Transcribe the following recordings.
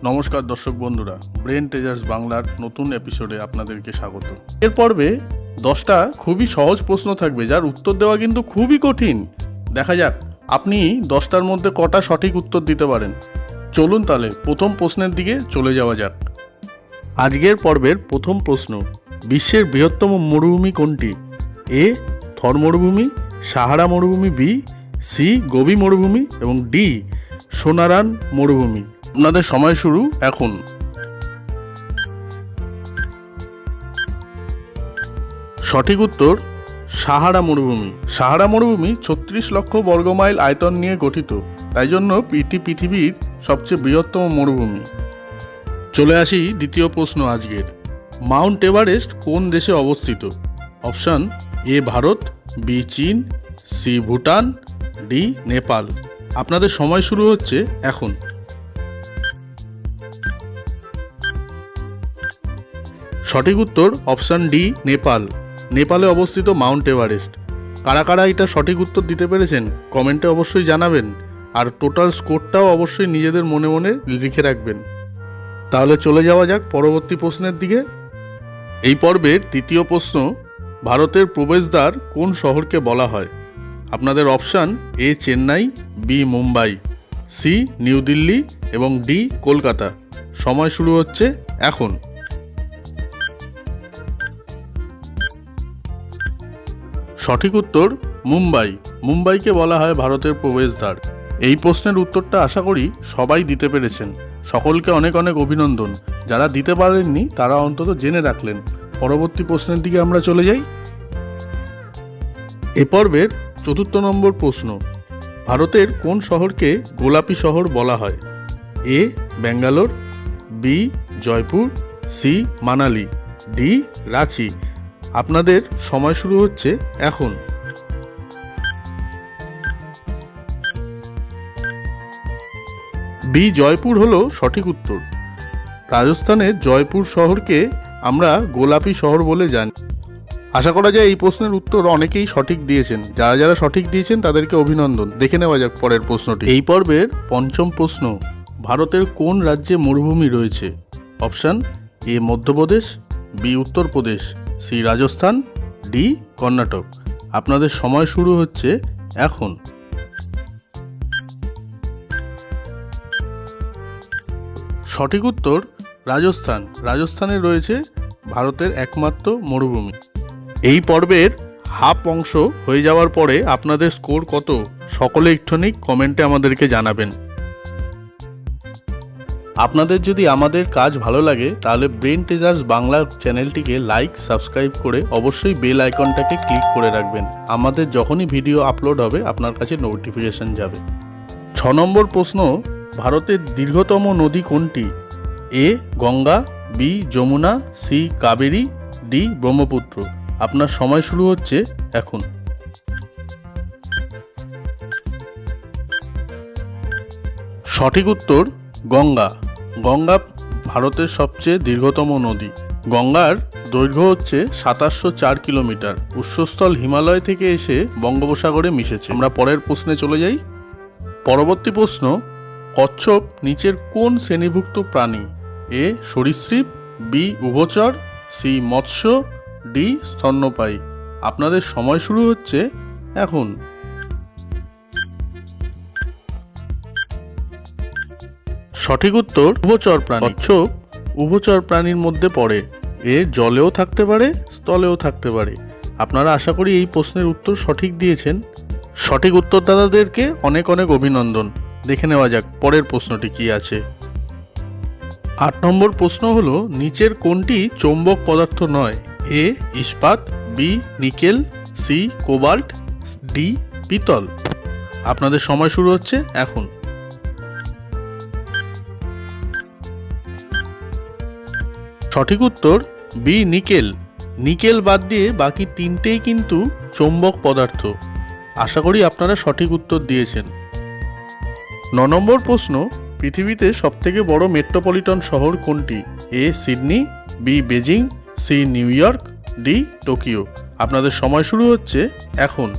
নমস্কার দর্শক বন্ধুরা, ব্রেন ট্রেজার্স বাংলার নতুন এপিসোডে আপনাদেরকে স্বাগত। এর পর্বে 10টা খুবই সহজ প্রশ্ন থাকবে, যার উত্তর দেওয়া কিন্তু খুবই কঠিন। দেখা যাক আপনি 10টার মধ্যে কটা সঠিক উত্তর দিতে পারেন। চলুন তাহলে প্রথম প্রশ্নের দিকে চলে যাওয়া যাক। আজকের পর্বের প্রথম প্রশ্ন, বিশ্বের বৃহত্তম মরুভূমি কোনটি? এ থর মরুভূমি, সাহারা মরুভূমি, বি সি গোবি মরুভূমি এবং ডি সোনারান মরুভূমি। আপনাদের সময় শুরু এখন। সঠিক উত্তর সাহারা মরুভূমি। সাহারা মরুভূমি 36 লক্ষ বর্গমাইল আয়তন নিয়ে গঠিত, তাই জন্য এটি পৃথিবীর সবচেয়ে বৃহত্তম মরুভূমি। চলে আসি দ্বিতীয় প্রশ্ন আজকের। মাউন্ট এভারেস্ট কোন দেশে অবস্থিত? অপশান এ ভারত, বি চীন, সি ভুটান, ডি নেপাল। আপনাদের সময় শুরু হচ্ছে এখন। সঠিক উত্তর অপশান ডি নেপাল। নেপালে অবস্থিত মাউন্ট এভারেস্ট। কারা কারা এটা সঠিক উত্তর দিতে পেরেছেন কমেন্টে অবশ্যই জানাবেন, আর টোটাল স্কোরটাও অবশ্যই নিজেদের মনে মনে লিখে রাখবেন। তাহলে চলে যাওয়া যাক পরবর্তী প্রশ্নের দিকে। এই পর্বের তৃতীয় প্রশ্ন, ভারতের প্রবেশদ্বার কোন শহরকে বলা হয়? আপনাদের option A Chennai, B Mumbai, C New Delhi এবং ডি কলকাতা। সময় শুরু হচ্ছে এখন। সঠিক উত্তর মুম্বাই। মুম্বাইকে বলা হয় ভারতের প্রবেশদ্বার। এই প্রশ্নের উত্তরটা আশা করি সবাই দিতে পেরেছেন। সকলকে অনেক অনেক অভিনন্দন। যারা দিতে পারেননি তারা অন্তত জেনে রাখলেন। পরবর্তী প্রশ্নের দিকে আমরা চলে যাই। এ পর্বের চতুর্থ নম্বর প্রশ্ন, ভারতের কোন শহরকে গোলাপি শহর বলা হয়? A Bangalore, B Jaipur, C Manali, D Ranchi. আপনাদের সময় শুরু হচ্ছে এখন। বি জয়পুর হলো সঠিক উত্তর। রাজস্থানের জয়পুর শহরকে আমরা গোলাপি শহর বলে জানি। আশা করা যায় এই প্রশ্নের উত্তর অনেকেই সঠিক দিয়েছেন। যারা যারা সঠিক দিয়েছেন তাদেরকে অভিনন্দন। দেখে নেওয়া যাক পরের প্রশ্নটি। এই পর্বের পঞ্চম প্রশ্ন, ভারতের কোন রাজ্যে মরুভূমি রয়েছে? Option A Madhya Pradesh, B Uttar Pradesh, C Rajasthan, D Karnataka. আপনাদের সময় শুরু হচ্ছে এখন। সঠিক উত্তর রাজস্থান। রাজস্থানে রয়েছে ভারতের একমাত্র মরুভূমি। এই পর্বের হাফ অংশ হয়ে যাওয়ার পরে আপনাদের স্কোর কত সকলে একটুখানি কমেন্টে আমাদেরকে জানাবেন। আপনাদের যদি আমাদের কাজ ভালো লাগে তাহলে ব্রেন ট্রেজার্স বাংলা চ্যানেলটিকে লাইক, সাবস্ক্রাইব করে অবশ্যই বেল আইকনটাকে ক্লিক করে রাখবেন। আমাদের যখনই ভিডিও আপলোড হবে আপনার কাছে নোটিফিকেশন যাবে। 6 নম্বর প্রশ্ন, ভারতের দীর্ঘতম নদী কোনটি? A Ganga, B Yamuna, C Kaveri, D Brahmaputra. আপনার সময় শুরু হচ্ছে এখন। সঠিক উত্তর গঙ্গা। গঙ্গা ভারতের সবচেয়ে দীর্ঘতম নদী। গঙ্গার দৈর্ঘ্য হচ্ছে 2704 কিলোমিটার। উৎসস্থল হিমালয় থেকে এসে বঙ্গোপসাগরে মিশেছে। আমরা পরের প্রশ্নে চলে যাই। পরবর্তী প্রশ্ন, কচ্ছপ নিচের কোন শ্রেণীভুক্ত প্রাণী? এ সরীসৃপ, বি উভচর, সি মৎস্য, ডি স্তন্যপায়ী। আপনাদের সময় শুরু হচ্ছে এখন। সঠিক উত্তর উভচর প্রাণী। কচ্ছপ উভচর প্রাণীর মধ্যে পড়ে। এ জলেও থাকতে পারে, স্থলেও থাকতে পারে। আপনারা আশা করি এই প্রশ্নের উত্তর সঠিক দিয়েছেন। সঠিক উত্তরদাতাদেরকে অনেক অনেক অভিনন্দন। দেখে নেওয়া যাক পরের প্রশ্নটি কি আছে। 8 নম্বর প্রশ্ন হলো, নিচের কোনটি চৌম্বক পদার্থ নয়? এ ইস্পাত, B nickel, C cobalt, D পিতল। আপনাদের সময় শুরু হচ্ছে এখন। সঠিক উত্তর বি নিকেল। নিকেল বাদ দিয়ে বাকি তিনটেই কিন্তু চৌম্বক পদার্থ। আশা করি আপনারা সঠিক উত্তর দিয়েছেন। 9 নম্বর প্রশ্ন, পৃথিবীতে সবথেকে বড় মেট্রোপলিটন শহর কোনটি? A Sydney, B Beijing, C New York, D Tokyo. আপনাদের সময় শুরু হচ্ছে এখন।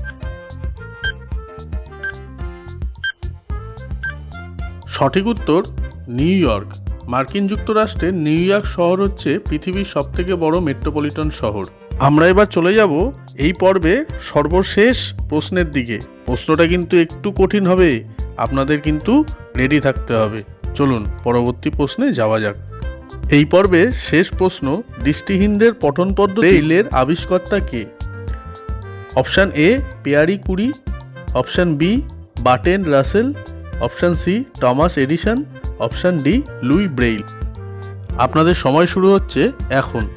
সঠিক উত্তর নিউ ইয়র্ক। মার্কিন যুক্তরাষ্ট্রের নিউ ইয়র্ক শহর হচ্ছে পৃথিবীর সবথেকে বড় মেট্রোপলিটন শহর। আমরা এবার চলে যাব এই পর্বে সর্বশেষ প্রশ্নের দিকে। প্রশ্নটা কিন্তু একটু কঠিন হবে, আপনাদের কিন্তু রেডি থাকতে হবে। চলুন পরবর্তী প্রশ্নে যাওয়া যাক। এই পর্বের শেষ প্রশ্ন, দৃষ্টিহীনদের পঠন পদ্ধতি ব্রেইলের আবিষ্কর্তা কে? Option A Pierre Curie, option B Bertrand Russell, option C Thomas Edison, option D Louis Braille. আপনাদের সময় শুরু হচ্ছে এখন।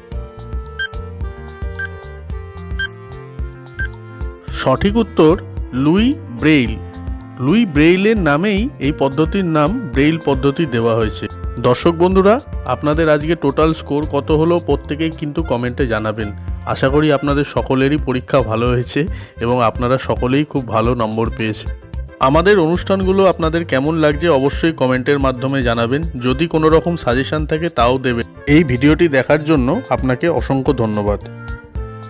সঠিক উত্তর লুই ব্রেইল। লুই ব্রেইলের নামেই এই পদ্ধতির নাম ব্রেইল পদ্ধতি দেওয়া হয়েছে। দর্শক বন্ধুরা, আপনাদের আজকে টোটাল স্কোর কত হলো প্রত্যেকেই কিন্তু কমেন্টে জানাবেন। আশা করি আপনাদের সকলেরই পরীক্ষা ভালো হয়েছে এবং আপনারা সকলেই খুব ভালো নম্বর পেয়েছে। আমাদের অনুষ্ঠানগুলো আপনাদের কেমন লাগছে অবশ্যই কমেন্টের মাধ্যমে জানাবেন। যদি কোনো রকম সাজেশন থাকে তাও দেবেন। এই ভিডিওটি দেখার জন্য আপনাকে অসংখ্য ধন্যবাদ।